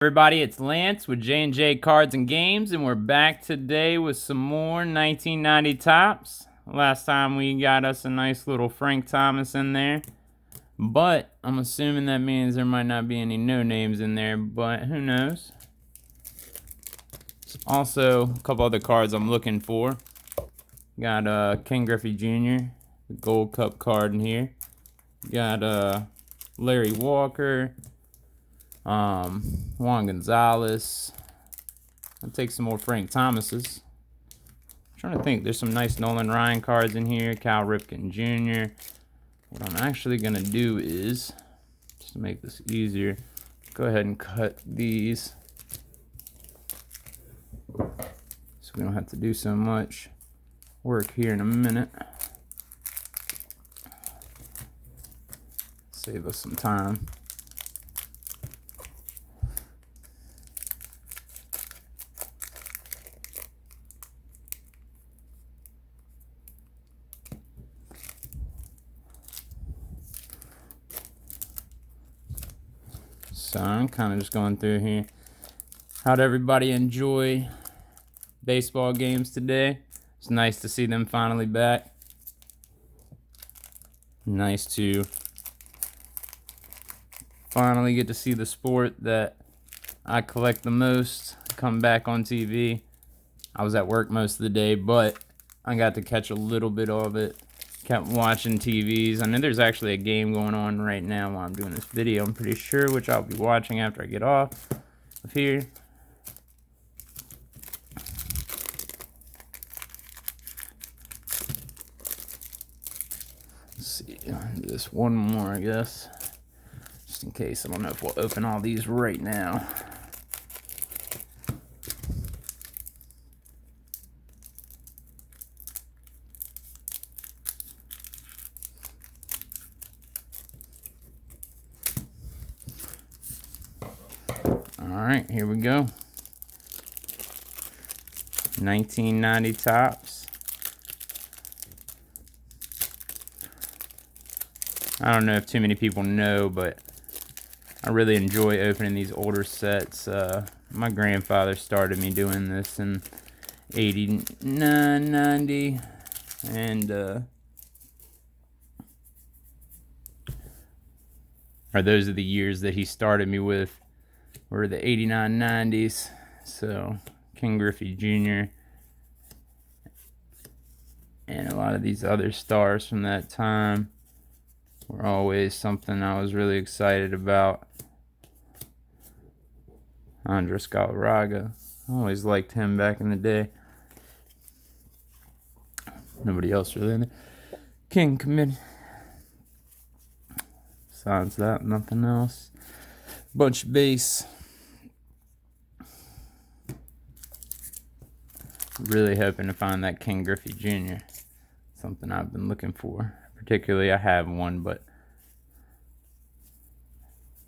Everybody, it's Lance with J&J Cards and Games, and we're back today with some more 1990 Topps. Last time we got us a nice little Frank Thomas in there, but I'm assuming that means there might not be any no names in there, but who knows. Also, a couple other cards I'm looking for. Got Ken Griffey Jr., the Gold Cup card in here. Got Larry Walker. Juan Gonzalez. I'll take some more Frank Thomases. I'm trying to think. There's some nice Nolan Ryan cards in here. Cal Ripken Jr. What I'm actually going to do is, just to make this easier, go ahead and cut these so we don't have to do so much work here in a minute. Save us some time. So I'm kind of just going through here. How'd everybody enjoy baseball games today? It's nice to see them finally back. Nice to finally get to see the sport that I collect the most come back on TV. I was at work most of the day, but I got to catch a little bit of it. Kept watching TVs. I know there's actually a game going on right now while I'm doing this video, I'm pretty sure, which I'll be watching after I get off of here. Let's see, do this one more, I guess, just in case. I don't know if we'll open all these right now. Alright, here we go. 1990 Topps. I don't know if too many people know, but I really enjoy opening these older sets. My grandfather started me doing this in 89, 90, and or those are the years that he started me with, were the 89, 90s. So Ken Griffey Jr. and a lot of these other stars from that time were always something I was really excited about. Andres Galarraga, I always liked him back in the day. Nobody else really in there. King Committee. Besides that, nothing else. Bunch of base. Really hoping to find that Ken Griffey Jr. Something I've been looking for. Particularly, I have one, but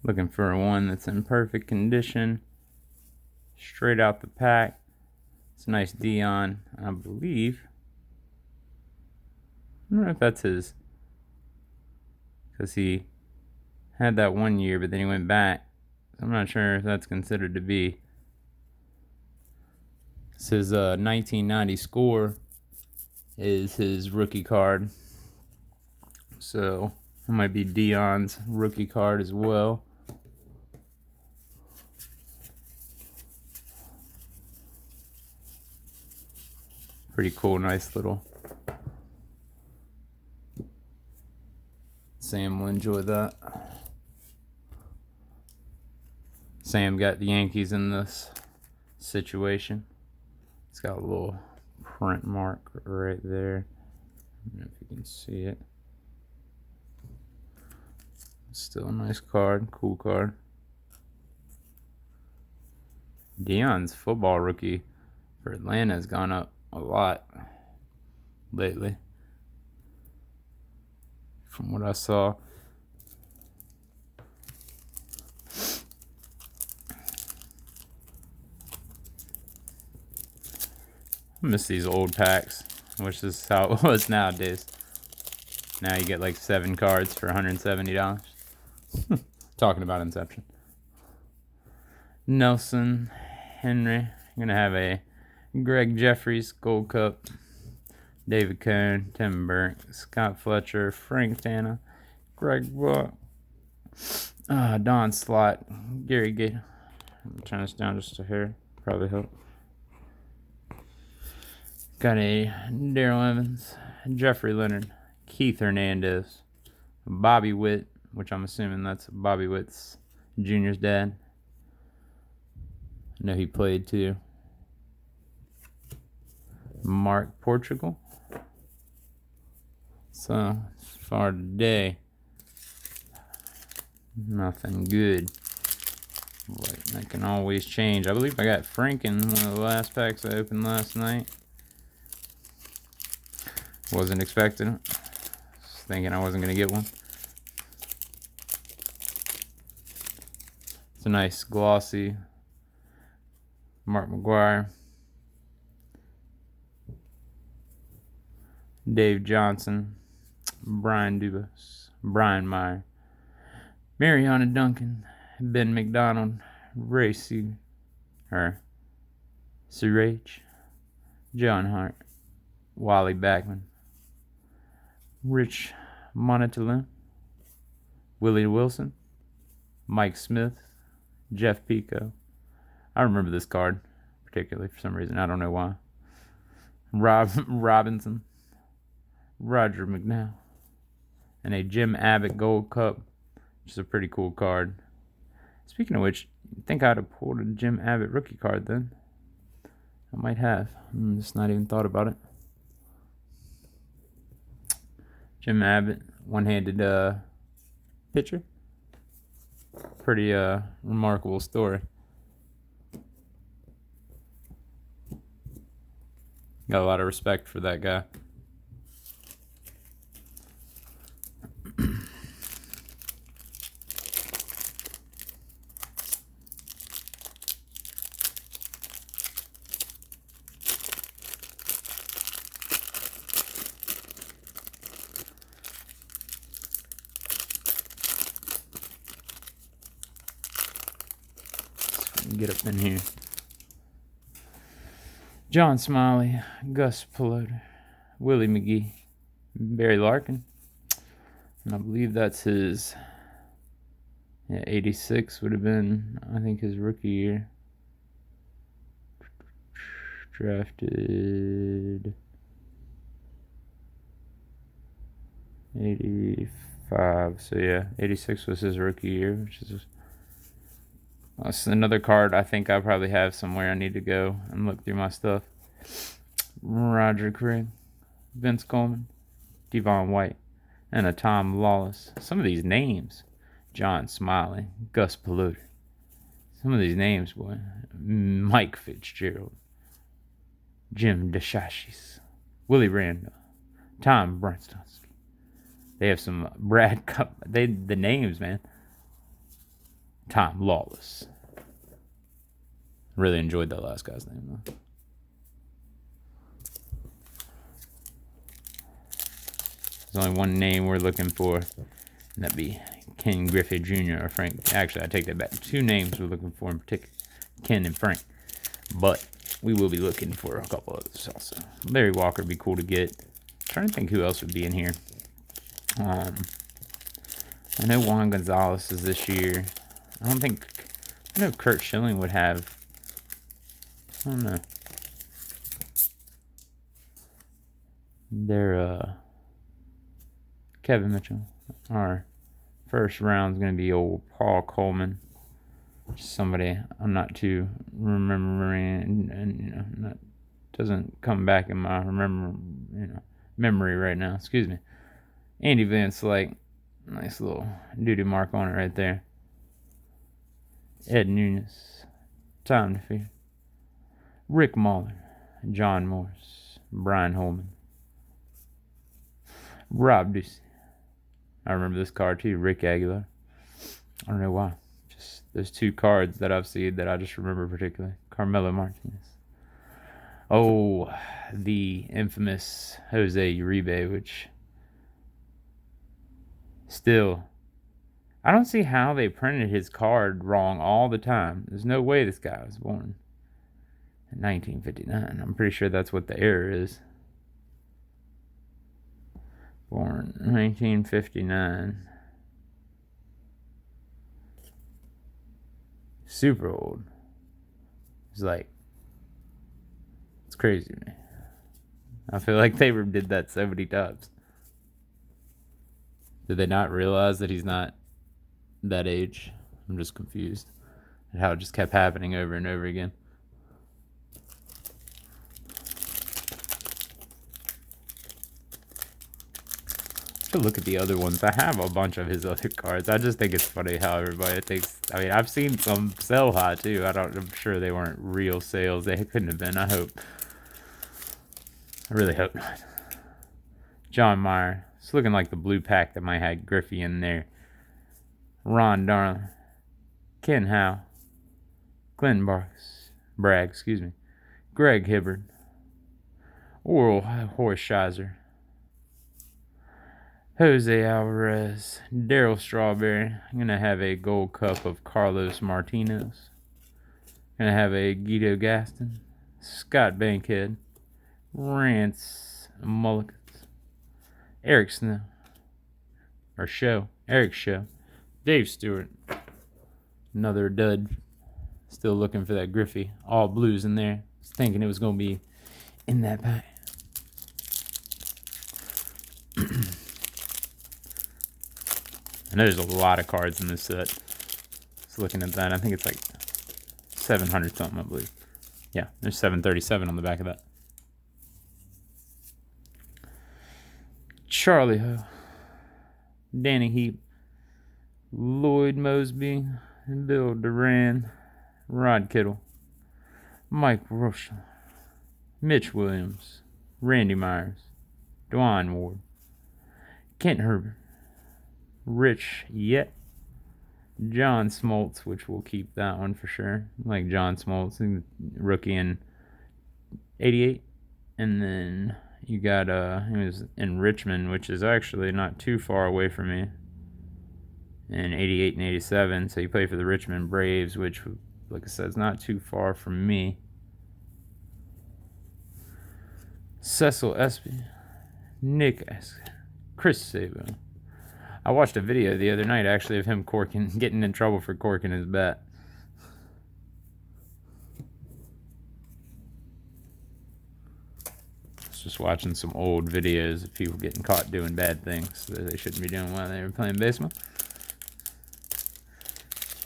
looking for one that's in perfect condition. Straight out the pack. It's a nice Dion, I believe. I don't know if that's his, because he had that one year, but then he went back. I'm not sure if that's considered to be. This is 1990 score is his rookie card. So it might be Dion's rookie card as well. Pretty cool, nice little. Sam will enjoy that. Sam got the Yankees in this situation. It's got a little print mark right there. I don't know if you can see it. Still a nice card, cool card. Dion's football rookie for Atlanta has gone up a lot lately, from what I saw. I miss these old packs. I wish this is how it was nowadays. Now you get like 7 cards for $170. Talking about Inception. Nelson, Henry. I'm going to have a Greg Jeffries Gold Cup. David Cohn, Tim Burke, Scott Fletcher, Frank Tana, Greg Buck, Don Slott, Gary Gate. Turn this down just a hair. Probably help. Got a Daryl Evans, Jeffrey Leonard, Keith Hernandez, Bobby Witt, which I'm assuming that's Bobby Witt's Junior's dad. I know he played too. Mark Portugal. So far today, nothing good. But that can always change. I believe I got Frank in one of the last packs I opened last night. Wasn't expecting it. Just thinking I wasn't going to get one. It's a nice glossy Mark McGuire. Dave Johnson. Brian Dubas. Brian Meyer. Mariana Duncan. Ben McDonald. Ray Surage. John Hart. Wally Backman. Rich Monotolin. Willie Wilson. Mike Smith. Jeff Pico. I remember this card particularly for some reason. I don't know why. Robinson. Roger McNeil. And a Jim Abbott Gold Cup, which is a pretty cool card. Speaking of which, I think I'd have pulled a Jim Abbott rookie card then. I might have. I'm just not even thought about it. Jim Abbott, one-handed pitcher. Pretty remarkable story. Got a lot of respect for that guy. Get up in here. John Smiley, Gus Pelote, Willie McGee, Barry Larkin, and I believe that's his. 86 would have been, I think, his rookie year. Drafted 85, so yeah, 86 was his rookie year, which is. That's another card I think I probably have somewhere. I need to go and look through my stuff. Roger Craig, Vince Coleman, Devon White, and a Tom Lawless. Some of these names. John Smiley, Gus Pelote. Some of these names, boy. Mike Fitzgerald, Jim DeShashis, Willie Randall, Tom Brunstowski. They have some Brad Cup. The names, man. Tom Lawless. Really enjoyed that last guy's name, though. There's only one name we're looking for, and that'd be Ken Griffey Jr. or Frank. Actually, I take that back. Two names we're looking for in particular, Ken and Frank. But we will be looking for a couple others also. Larry Walker would be cool to get. I'm trying to think who else would be in here. I know Juan Gonzalez is this year. I know Kurt Schilling would have. I don't know. They're Kevin Mitchell. Our first round's gonna be old Paul Coleman. Somebody I'm not too remembering, and doesn't come back in my memory right now. Excuse me. Andy Van Slyke, nice little doo-doo mark on it right there. Ed Nunez, Tom DeFeo, Rick Mahler, John Morris, Brian Holman, Rob Ducey. I remember this card too, Rick Aguilar. I don't know why. Just those two cards that I've seen that I just remember particularly. Carmelo Martinez. Oh, the infamous Jose Uribe, which still I don't see how they printed his card wrong all the time. There's no way this guy was born in 1959. I'm pretty sure that's what the error is. Born 1959. Super old. It's like, it's crazy to me. I feel like they did that so many times. Did they not realize that he's not that age? I'm just confused at how it just kept happening over and over again. Let's go look at the other ones. I have a bunch of his other cards. I just think it's funny how everybody thinks. I mean, I've seen some sell high too. I'm sure they weren't real sales. They couldn't have been. I hope. I really hope not. John Mayer. It's looking like the blue pack that might have Griffey in there. Ron Darling. Ken Howe. Glenn Bragg, excuse me. Greg Hibbard. Oral Horshizer. Jose Alvarez. Daryl Strawberry. I'm going to have a gold cup of Carlos Martinez. Going to have a Guido Gaston. Scott Bankhead. Rance Mullikins. Eric Snow. Or Show. Eric Show. Dave Stewart. Another dud. Still looking for that Griffey. All blues in there. Was thinking it was going to be in that pack. And there's a lot of cards in this set. Just looking at that, I think it's like 700 something, I believe. Yeah, there's 737 on the back of that. Charlie Ho. Danny Heap. Lloyd Mosby. Bill Duran. Rod Kittle. Mike Rocha. Mitch Williams. Randy Myers. Dwan Ward. Kent Herbert. Rich Yet. John Smoltz, which we'll keep that one for sure. Like John Smoltz, rookie in 88. And then you got he was in Richmond, which is actually not too far away from me. In 88 and 87. So he played for the Richmond Braves, which, like I said, is not too far from me. Cecil Espy. Nick Chris Sabo. I watched a video the other night, actually, of him getting in trouble for corking his bat. I was just watching some old videos of people getting caught doing bad things that they shouldn't be doing while they were playing baseball.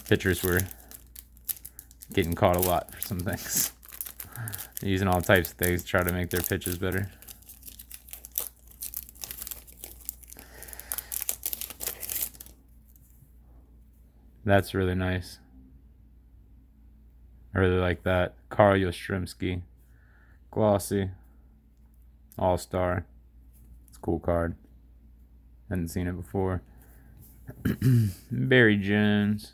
Pitchers were getting caught a lot for some things. They're using all types of things to try to make their pitches better. That's really nice. I really like that. Carl Yastrzemski. Glossy. All-Star. It's a cool card. Hadn't seen it before. Barry Jones.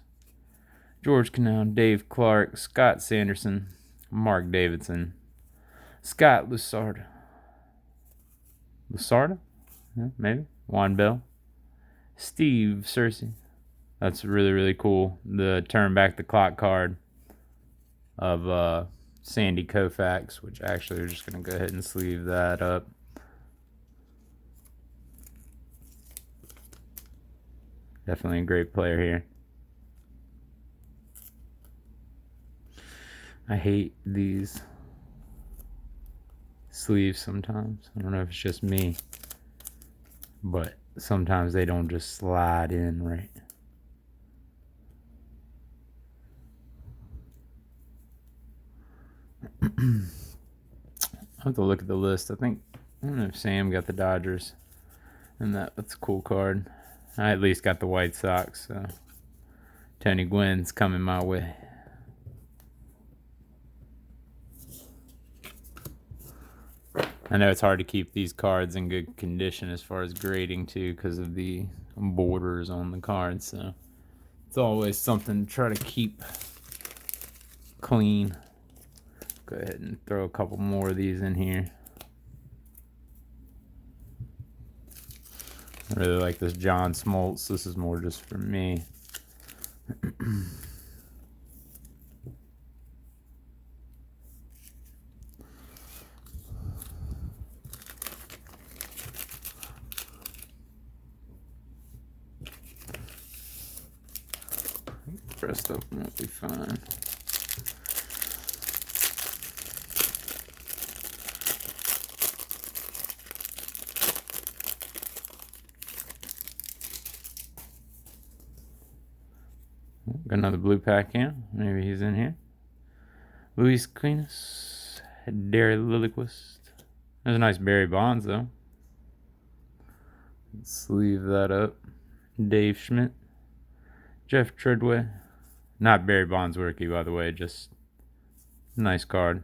George Canal. Dave Clark. Scott Sanderson. Mark Davidson. Scott Lusarda. Lusarda? Yeah, maybe. Juan Bell. Steve Cersei. That's really, really cool. The turn back the clock card of Sandy Koufax, which actually we're just going to go ahead and sleeve that up. Definitely a great player here. I hate these sleeves sometimes. I don't know if it's just me, but sometimes they don't just slide in right. I'll have to look at the list. I don't know if Sam got the Dodgers. And that's a cool card. I at least got the White Sox, so Tony Gwynn's coming my way. I know it's hard to keep these cards in good condition as far as grading too, because of the borders on the cards, so it's always something to try to keep clean. Go ahead and throw a couple more of these in here. I really like this John Smoltz. This is more just for me. Pressed up won't be fine. Got another blue pack in. Maybe he's in here. Luis Quinas, Derry Lilliquist. There's a nice Barry Bonds though. Sleeve that up. Dave Schmidt, Jeff Treadway. Not Barry Bonds rookie, by the way. Just nice card.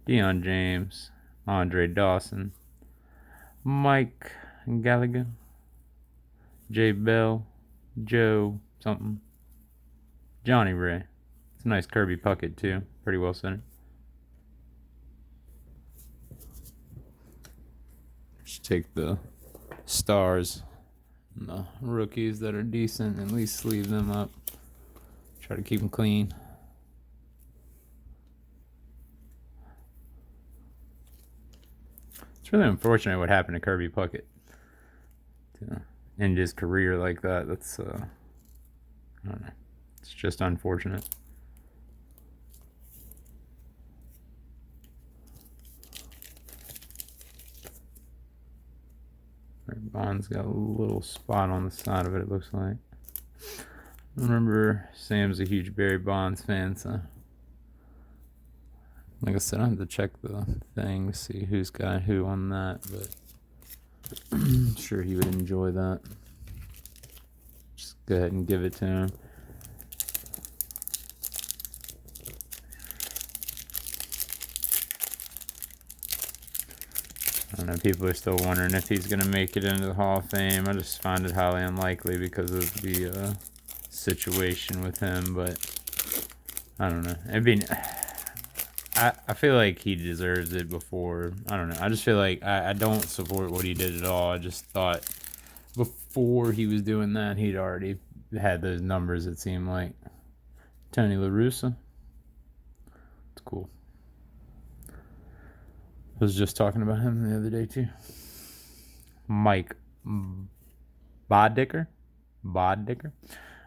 Deion James, Andre Dawson, Mike Gallagher, Jay Bell, Joe something, Johnny Ray. It's a nice Kirby Puckett too. Pretty well centered. Just take the stars and the rookies that are decent, at least sleeve them up. Try to keep them clean. It's really unfortunate what happened to Kirby Puckett to end his career like that. That's I don't know. It's just unfortunate. Bond's got a little spot on the side of it, it looks like. Remember, Sam's a huge Barry Bonds fan, so like I said, I have to check the thing to see who's got who on that, but I'm sure he would enjoy that. Just go ahead and give it to him. I don't know, people are still wondering if he's going to make it into the Hall of Fame. I just find it highly unlikely because of the situation with him, but I don't know. I feel like he deserves it before. I don't know. I just feel like I don't support what he did at all. I just thought before he was doing that, he'd already had those numbers, it seemed like. Tony La Russa. It's cool. I was just talking about him the other day too. Mike Boddicker.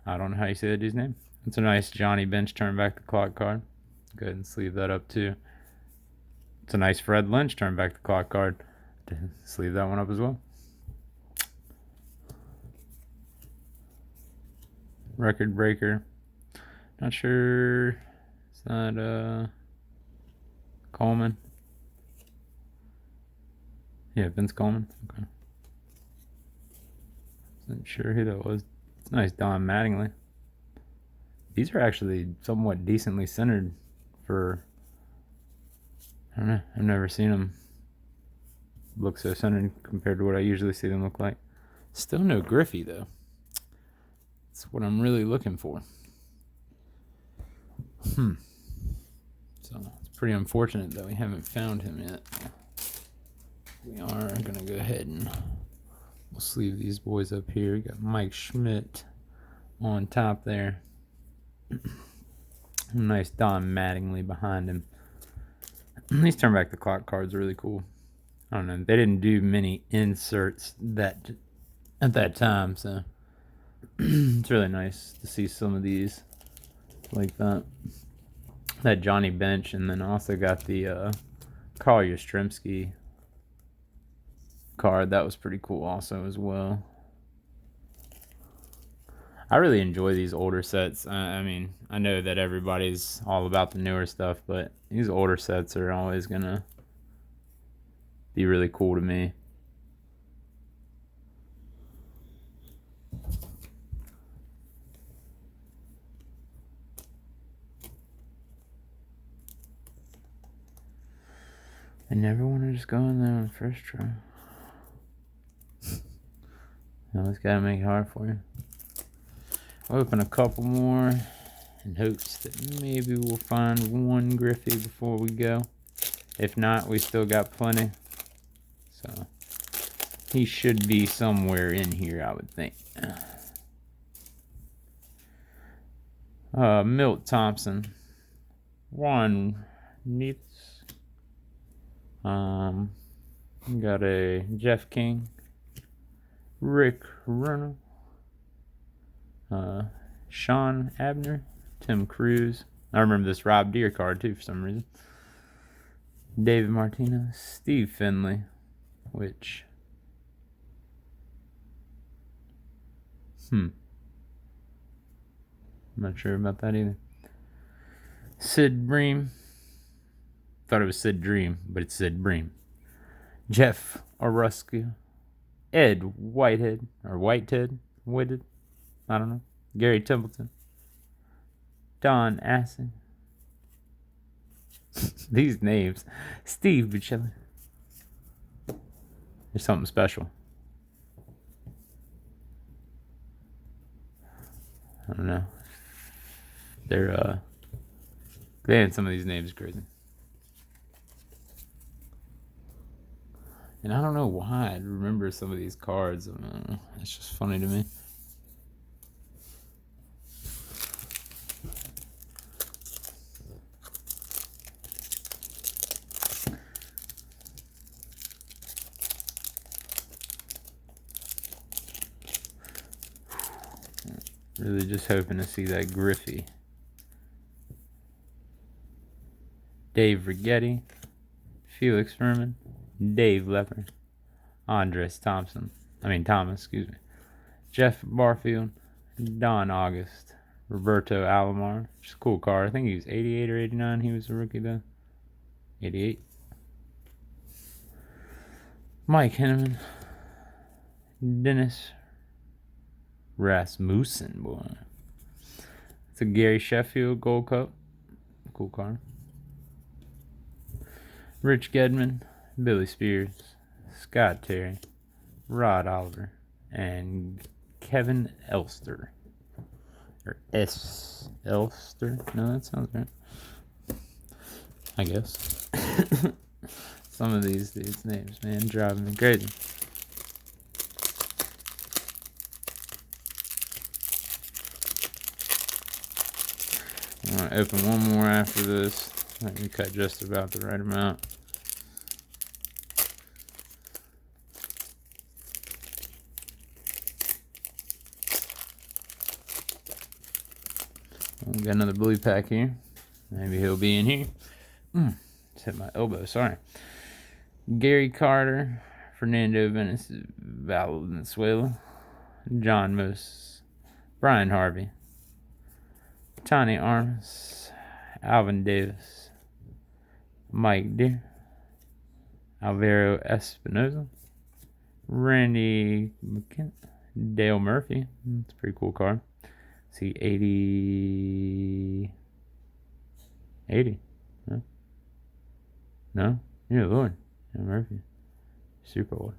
I don't know how you say that dude's name. It's a nice Johnny Bench turn back the clock card. Go ahead and sleeve that up too. It's a nice Fred Lynch turn back the clock card. Sleeve that one up as well. Record breaker. Not sure. Is that Coleman? Yeah, Vince Coleman. Okay. Wasn't sure who that was. It's nice Don Mattingly. These are actually somewhat decently centered for, I don't know, I've never seen them look so centered compared to what I usually see them look like. Still no Griffey though. That's what I'm really looking for. So it's pretty unfortunate that we haven't found him yet. We are gonna go ahead and we'll sleeve these boys up here. We got Mike Schmidt on top there. Nice Don Mattingly behind him. These turn back the clock cards are really cool. I don't know. They didn't do many inserts at that time, so it's really nice to see some of these like that. That Johnny Bench, and then also got the Carl Yastrzemski card. That was pretty cool also as well. I really enjoy these older sets. I mean, I know that everybody's all about the newer stuff, but these older sets are always gonna be really cool to me. I never want to just go in there on the first try. You always gotta make it hard for you. I'll open a couple more in hopes that maybe we'll find one Griffey before we go. If not, we still got plenty. So He should be somewhere in here, I would think. Milt Thompson. Juan Neitz. Got a Jeff King. Rick Runnel. Sean Abner. Tim Cruz. I remember this Rob Deere card too for some reason. David Martinez. Steve Finley. Which... I'm not sure about that either. Sid Bream. Thought it was Sid Dream, but it's Sid Bream. Jeff Oruscu. Ed Whitehead. Or Whitehead. Whited. I don't know. Gary Templeton. Don Asson. These names. Steve Buccelli. There's something special. I don't know. They're man, some of these names are crazy. And I don't know why I remember some of these cards. I don't know. It's just funny to me. Really just hoping to see that Griffey. Dave Rigetti. Felix Furman. Dave Lepper. Andres Thomas, excuse me. Jeff Barfield. Don August. Roberto Alomar. Which is a cool card. I think he was 88 or 89. He was a rookie though. 88. Mike Henneman. Dennis Rasmussen, boy. It's a Gary Sheffield Gold Cup. Cool card. Rich Gedman, Billy Spears, Scott Terry, Rod Oliver, and Kevin Elster. Or S. Elster? No, that sounds right. I guess. Some of these names, man, driving me crazy. I'm going to open one more after this. Let me cut just about the right amount. We got another blue pack here. Maybe he'll be in here. Just hit my elbow, sorry. Gary Carter, Fernando Valenzuela, John Moose, Brian Harvey, Tony Armas, Alvin Davis, Mike Deere, Alvaro Espinoza, Randy McKenna, Dale Murphy. That's a pretty cool card. See, 80. No? No? Yeah, Lord. Dale Murphy. Super old.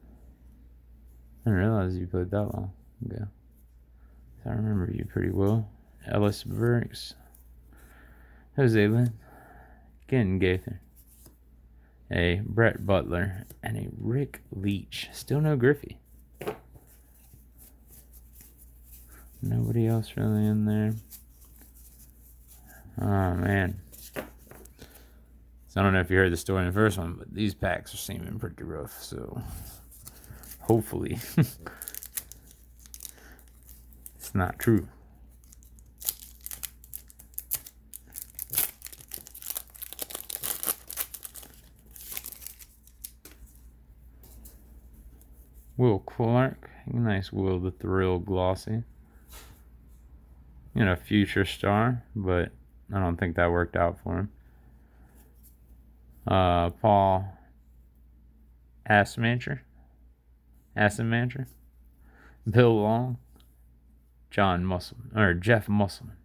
I didn't realize you played that long ago. I remember you pretty well. Ellis Burks, Jose Lynn, Ken Gaither, a Brett Butler, and a Rick Leach. Still no Griffey. Nobody else really in there. Oh, man. So I don't know if you heard the story in the first one, but these packs are seeming pretty rough, so hopefully it's not true. Will Clark, nice Will the Thrill glossy. You know, future star, but I don't think that worked out for him. Paul Assenmancher, Bill Long, Jeff Musselman.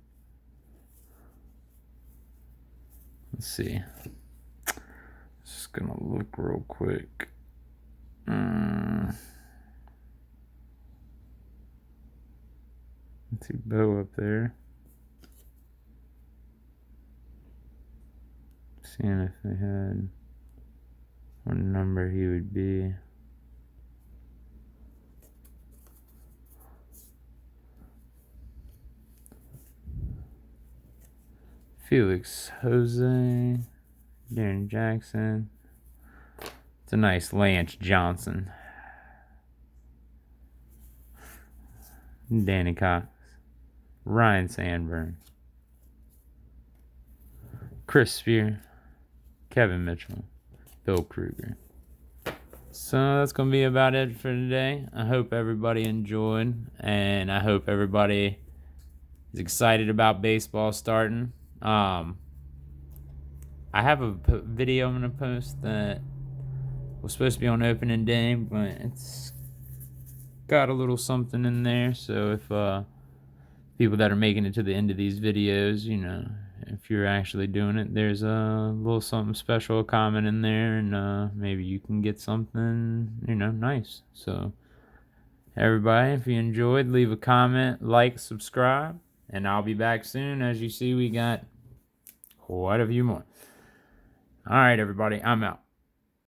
Let's see. Just gonna look real quick. Let's see Bo up there. Seeing if they had what number he would be. Felix Jose, Darren Jackson. It's a nice Lance Johnson. Danny Cox, Ryan Sandberg, Chris Spear, Kevin Mitchell, Bill Kruger. So that's going to be about it for today. I hope everybody enjoyed, and I hope everybody is excited about baseball starting. I have a video I'm going to post that was supposed to be on opening day, but it's got a little something in there. So if people that are making it to the end of these videos, you know, if you're actually doing it, there's a little something special, a comment in there, and maybe you can get something, you know, nice. So everybody, if you enjoyed, leave a comment, like, subscribe, and I'll be back soon. As you see, we got quite a few more. All right, everybody, I'm out.